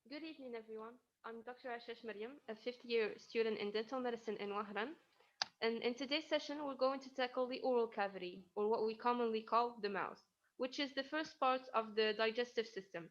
Good evening, everyone. I'm Dr. Ashish Mariam, a fifth-year student in dental medicine in Wahran. And in today's session, we're going to tackle the oral cavity, or what we commonly call the mouth, which is the first part of the digestive system.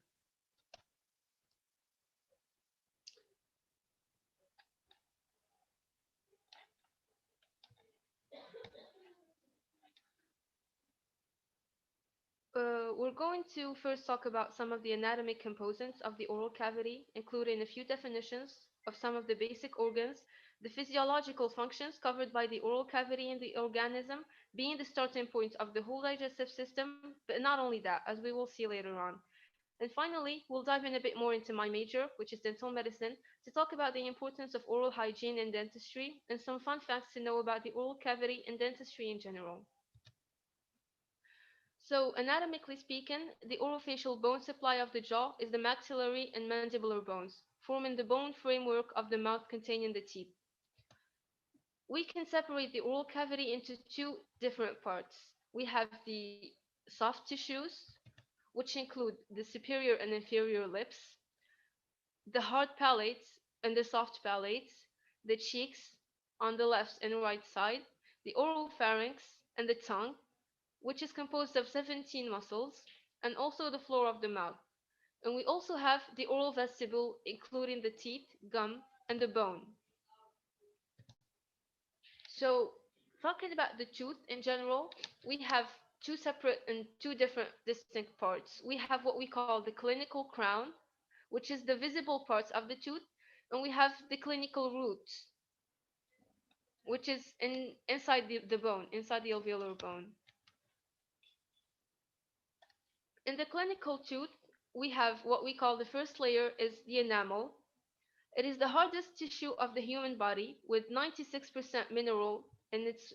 We're going to first talk about some of the anatomic components of the oral cavity, including a few definitions of some of the basic organs, the physiological functions covered by the oral cavity in the organism, being the starting point of the whole digestive system, but not only that, as we will see later on. And finally, we'll dive in a bit more into my major, which is dental medicine, to talk about the importance of oral hygiene in dentistry and some fun facts to know about the oral cavity and dentistry in general. So, anatomically speaking, the orofacial bone supply of the jaw is the maxillary and mandibular bones, forming the bone framework of the mouth containing the teeth. We can separate the oral cavity into two different parts. We have the soft tissues, which include the superior and inferior lips, the hard palates and the soft palates, the cheeks on the left and right side, the oral pharynx, and the tongue, which is composed of 17 muscles, and also the floor of the mouth. And we also have the oral vestibule, including the teeth, gum, and the bone. So, talking about the tooth in general, we have two separate and two different distinct parts. We have what we call the clinical crown, which is the visible parts of the tooth, and we have the clinical root, which is inside the bone, inside the alveolar bone. In the clinical tooth, we have what we call the first layer is the enamel. It is the hardest tissue of the human body with 96% mineral in its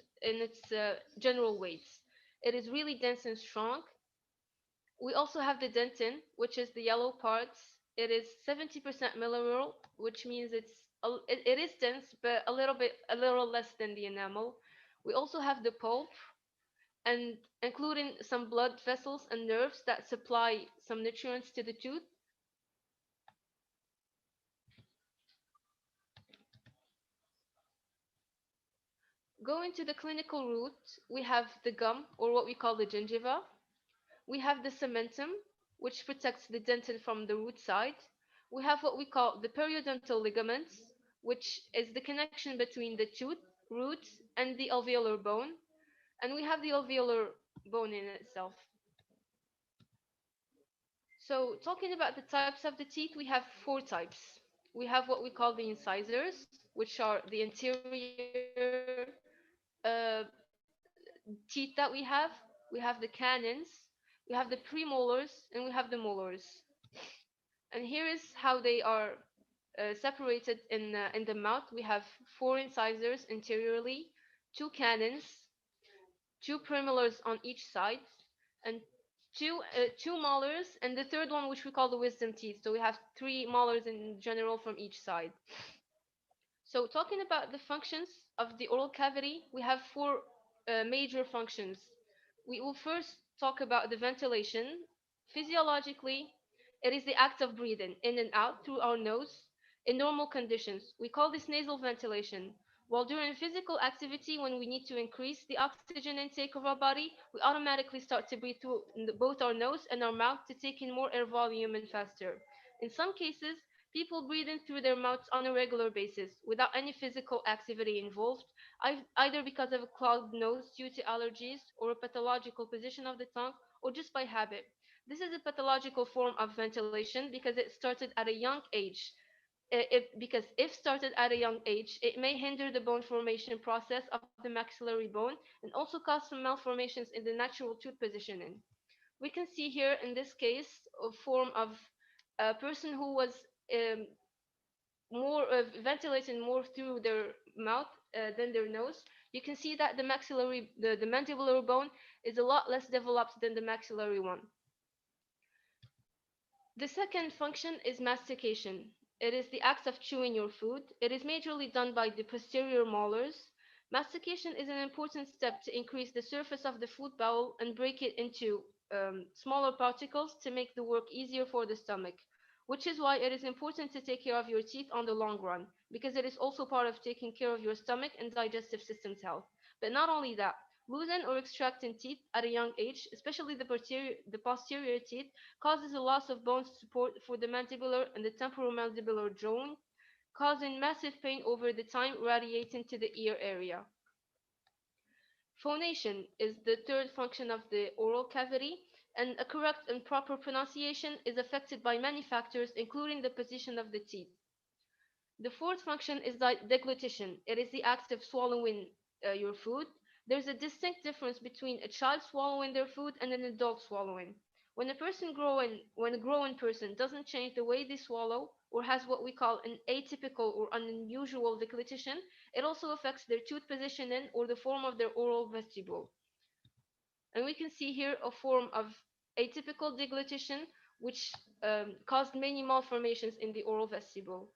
general weights. It is really dense and strong. We also have the dentin, which is the yellow parts. It is 70% mineral, which means it is dense, but a little less than the enamel. We also have the pulp, and including some blood vessels and nerves that supply some nutrients to the tooth. Going to the clinical root, we have the gum, or what we call the gingiva. We have the cementum, which protects the dentin from the root side. We have what we call the periodontal ligaments, which is the connection between the tooth, root, and the alveolar bone. And we have the alveolar bone in itself. So, talking about the types of the teeth, we have four types. We have what we call the incisors, which are the interior uh, teeth that we have. We have the canines, we have the premolars, and we have the molars. And here is how they are separated in the mouth. We have four incisors interiorly, two canines, two premolars on each side, and two molars, and the third one, which we call the wisdom teeth. So we have three molars in general from each side. So, talking about the functions of the oral cavity, we have four major functions. We will first talk about the ventilation. Physiologically, it is the act of breathing in and out through our nose in normal conditions. We call this nasal ventilation. While during physical activity, when we need to increase the oxygen intake of our body, we automatically start to breathe through both our nose and our mouth to take in more air volume and faster. In some cases, people breathe in through their mouths on a regular basis without any physical activity involved, either because of a clogged nose due to allergies or a pathological position of the tongue or just by habit. This is a pathological form of ventilation because it started at a young age. Because if started at a young age, it may hinder the bone formation process of the maxillary bone and also cause some malformations in the natural tooth positioning. We can see here in this case a form of a person who was um, more ventilating more through their mouth than their nose. You can see that the mandibular bone is a lot less developed than the maxillary one. The second function is mastication. It is the act of chewing your food. It is majorly done by the posterior molars. Mastication is an important step to increase the surface of the food bowel and break it into smaller particles to make the work easier for the stomach. which is why it is important to take care of your teeth on the long run, because it is also part of taking care of your stomach and digestive system's health. But not only that, losing or extracting teeth at a young age, especially the posterior teeth, causes a loss of bone support for the mandibular and the temporomandibular joint, causing massive pain over the time radiating to the ear area. Phonation is the third function of the oral cavity, and a correct and proper pronunciation is affected by many factors, including the position of the teeth. The fourth function is deglutition. It is the act of swallowing your food. There's a distinct difference between a child swallowing their food and an adult swallowing. When a growing person doesn't change the way they swallow or has what we call an atypical or unusual deglutition, it also affects their tooth positioning or the form of their oral vestibule. And we can see here a form of atypical deglutition, which caused many malformations in the oral vestibule.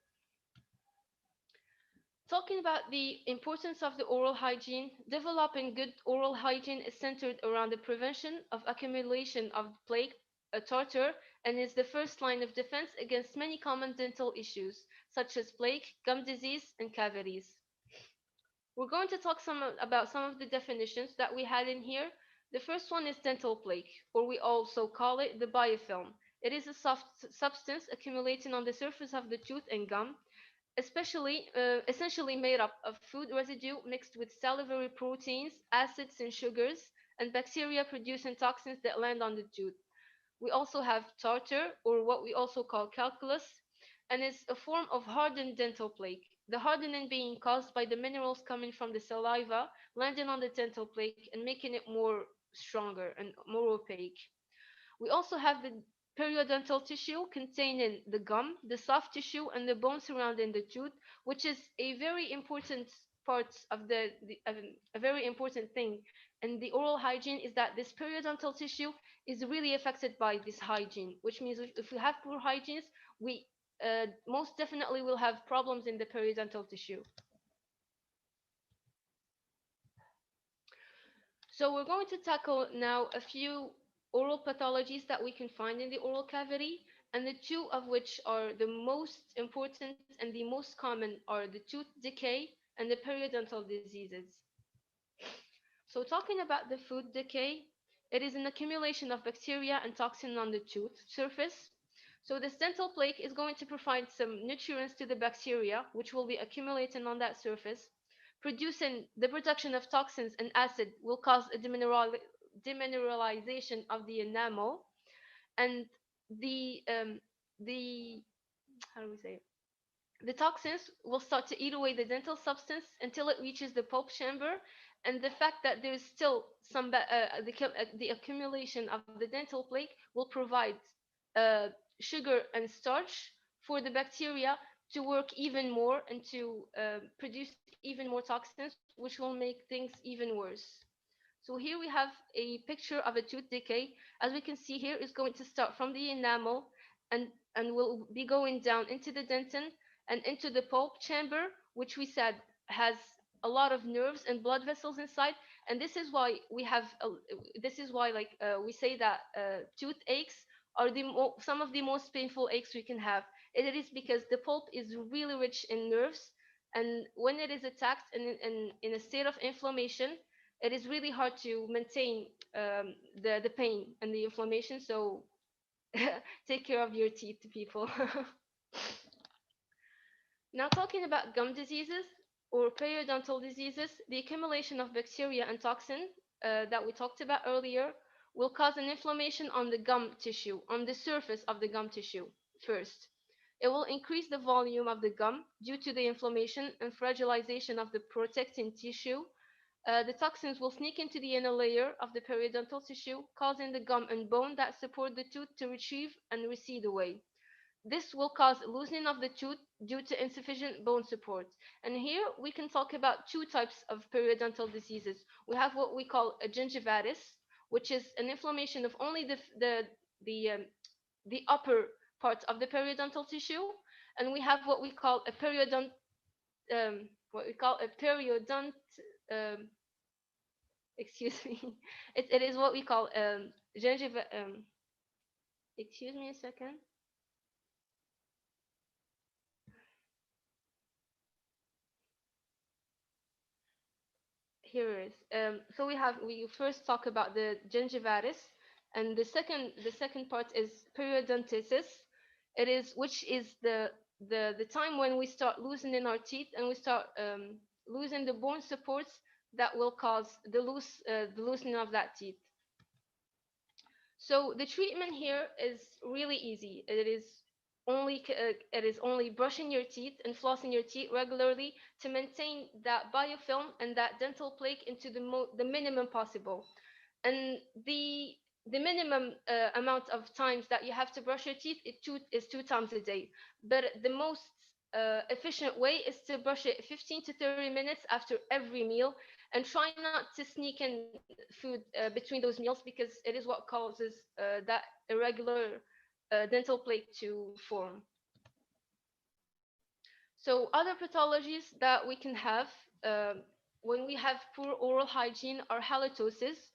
Talking about the importance of the oral hygiene, developing good oral hygiene is centered around the prevention of accumulation of plaque, tartar, and is the first line of defense against many common dental issues, such as plaque, gum disease, and cavities. We're going to talk about some of the definitions that we had in here. The first one is dental plaque, or we also call it the biofilm. It is a soft substance accumulating on the surface of the tooth and gum, essentially made up of food residue mixed with salivary proteins, acids, and sugars, and bacteria producing toxins that land on the tooth. We also have tartar, or what we also call calculus, and is a form of hardened dental plaque. The hardening being caused by the minerals coming from the saliva landing on the dental plaque and making it more stronger and more opaque. We also have the periodontal tissue containing the gum, the soft tissue, and the bone surrounding the tooth, which is a very important part of a very important thing. And the oral hygiene is that this periodontal tissue is really affected by this hygiene, which means if we have poor hygiene, we most definitely will have problems in the periodontal tissue. So we're going to tackle now a few oral pathologies that we can find in the oral cavity, and the two of which are the most important and the most common are the tooth decay and the periodontal diseases. So talking about the food decay, it is an accumulation of bacteria and toxin on the tooth surface. So this dental plaque is going to provide some nutrients to the bacteria, which will be accumulating on that surface. Producing the production of toxins and acid will cause a demineralization of the enamel, and the how do we say it? The toxins will start to eat away the dental substance until it reaches the pulp chamber, and the fact that there is still the accumulation of the dental plaque will provide uh, sugar and starch for the bacteria to work even more and to produce even more toxins, which will make things even worse. So here we have a picture of a tooth decay. As we can see here, it's going to start from the enamel and will be going down into the dentin and into the pulp chamber, which we said has a lot of nerves and blood vessels inside. And this is why we say that toothaches are some of the most painful aches we can have. It is because the pulp is really rich in nerves, and when it is attacked and in a state of inflammation, it is really hard to maintain the pain and the inflammation. So take care of your teeth, people. Now, talking about gum diseases or periodontal diseases, the accumulation of bacteria and toxin that we talked about earlier will cause an inflammation on the gum tissue, on the surface of the gum tissue first. It will increase the volume of the gum due to the inflammation and fragilization of the protecting tissue. The toxins will sneak into the inner layer of the periodontal tissue, causing the gum and bone that support the tooth to retrieve and recede away. This will cause loosening of the tooth due to insufficient bone support. And here we can talk about two types of periodontal diseases. We have what we call a gingivitis, which is an inflammation of only the, um, the upper part of the periodontal tissue, and we have what we call a periodont. Um, excuse me. It is what we call gingiva. Excuse me a second. Here is. So we first talk about the gingivitis, and the second part is periodontitis. It is which is the time when we start loosening our teeth and we start losing the bone supports that will cause the loosening of that teeth. So the treatment here is really easy. It is only brushing your teeth and flossing your teeth regularly to maintain that biofilm and that dental plaque into the minimum possible. And the minimum amount of times that you have to brush your teeth is two times a day. But the most efficient way is to brush it 15 to 30 minutes after every meal, and try not to sneak in food between those meals, because it is what causes that irregular dental plaque to form. So other pathologies that we can have when we have poor oral hygiene are halitosis,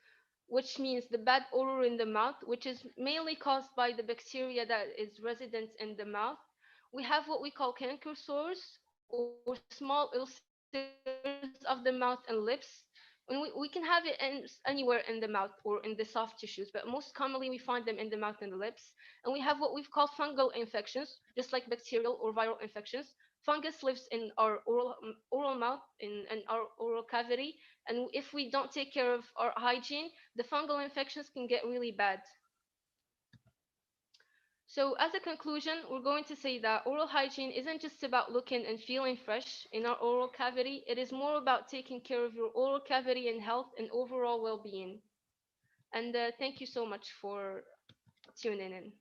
which means the bad odor in the mouth, which is mainly caused by the bacteria that is resident in the mouth. We have what we call canker sores or small ulcers of the mouth and lips. And we can have it anywhere in the mouth or in the soft tissues, but most commonly we find them in the mouth and the lips. And we have what we've called fungal infections, just like bacterial or viral infections. Fungus lives in our oral mouth in our oral cavity, and if we don't take care of our hygiene, the fungal infections can get really bad. So, as a conclusion, we're going to say that oral hygiene isn't just about looking and feeling fresh in our oral cavity. It is more about taking care of your oral cavity and health and overall well being. And thank you so much for tuning in.